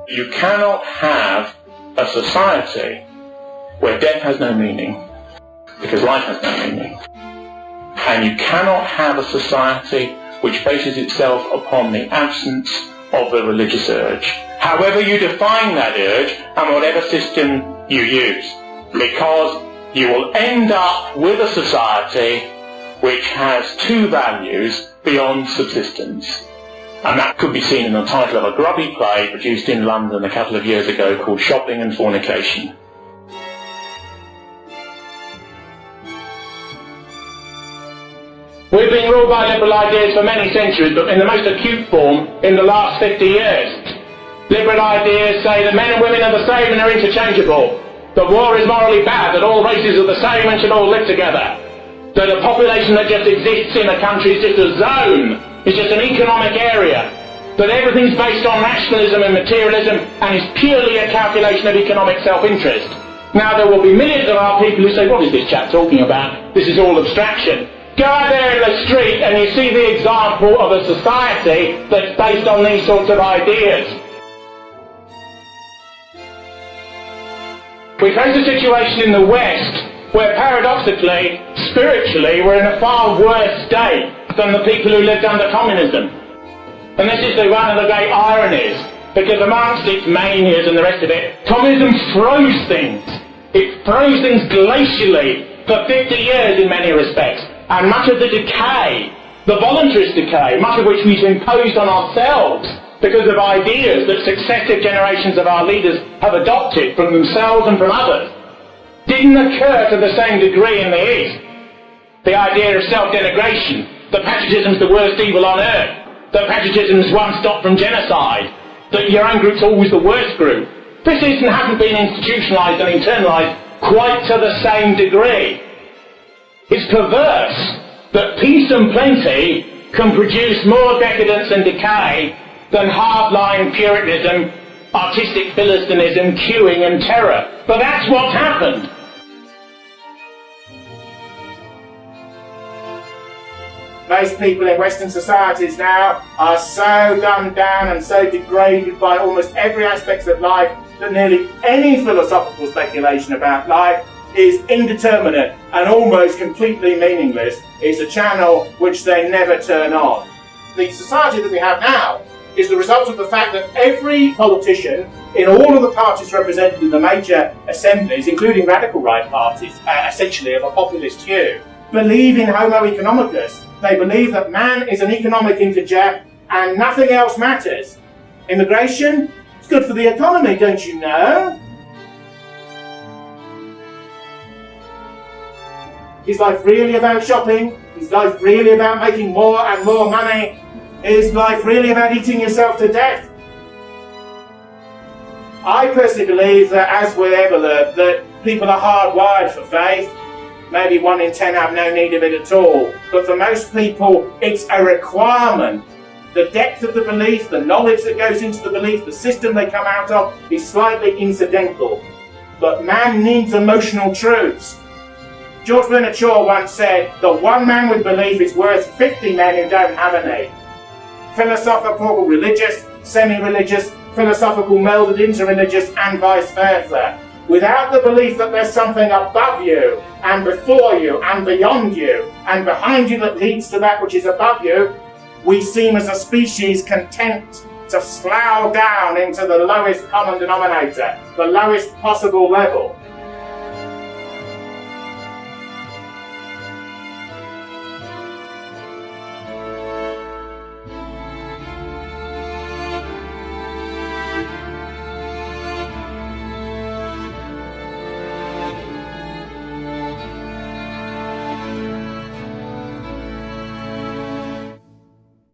You cannot have a society where death has no meaning, because life has no meaning. And you cannot have a society which bases itself upon the absence of the religious urge, however you define that urge and whatever system you use, because you will end up with a society which has two values beyond subsistence. And that could be seen in the title of a grubby play produced in London a couple of years ago called Shopping and Fornication. We've been ruled by liberal ideas for many centuries, but in the most acute form in the last 50 years. Liberal ideas say that men and women are the same and are interchangeable, that war is morally bad, that all races are the same and should all live together, that a population that just exists in a country is just a zone, is just an economic area, that everything's based on nationalism and materialism and is purely a calculation of economic self-interest. Now there will be millions of our people who say, what is this chap talking about? This is all abstraction. Go out there in the street and you see the example of a society that's based on these sorts of ideas. We face a situation in the West where paradoxically, spiritually, we're in a far worse state than the people who lived under communism. And this is one of the great ironies, because amongst its manias and the rest of it, communism froze things. It froze things glacially for 50 years in many respects. And much of the decay, the voluntarist decay, much of which we've imposed on ourselves because of ideas that successive generations of our leaders have adopted from themselves and from others, didn't occur to the same degree in the East. The idea of self-denigration, that patriotism's the worst evil on earth, that patriotism's one stop from genocide, that your own group's always the worst group. This hasn't been institutionalised and internalised quite to the same degree. It's perverse that peace and plenty can produce more decadence and decay than hardline puritanism, artistic philistinism, queuing and terror. But that's what's happened. Most people in Western societies now are so dumbed down and so degraded by almost every aspect of life that nearly any philosophical speculation about life is indeterminate and almost completely meaningless. It's a channel which they never turn on. The society that we have now is the result of the fact that every politician in all of the parties represented in the major assemblies, including radical right parties, essentially of a populist hue, believe in Homo economicus. They believe that man is an economic integer and nothing else matters. Immigration? It's good for the economy, don't you know? Is life really about shopping? Is life really about making more and more money? Is life really about eating yourself to death? I personally believe that, as we ever learned, that people are hardwired for faith. Maybe 1 in 10 have no need of it at all. But for most people, it's a requirement. The depth of the belief, the knowledge that goes into the belief, the system they come out of is slightly incidental. But man needs emotional truths. George Bernard Shaw once said, that one man with belief is worth 50 men who don't have any. Philosophical, religious, semi-religious, philosophical melded into religious, and vice versa. Without the belief that there's something above you, and before you, and beyond you, and behind you that leads to that which is above you, we seem as a species content to slough down into the lowest common denominator, the lowest possible level.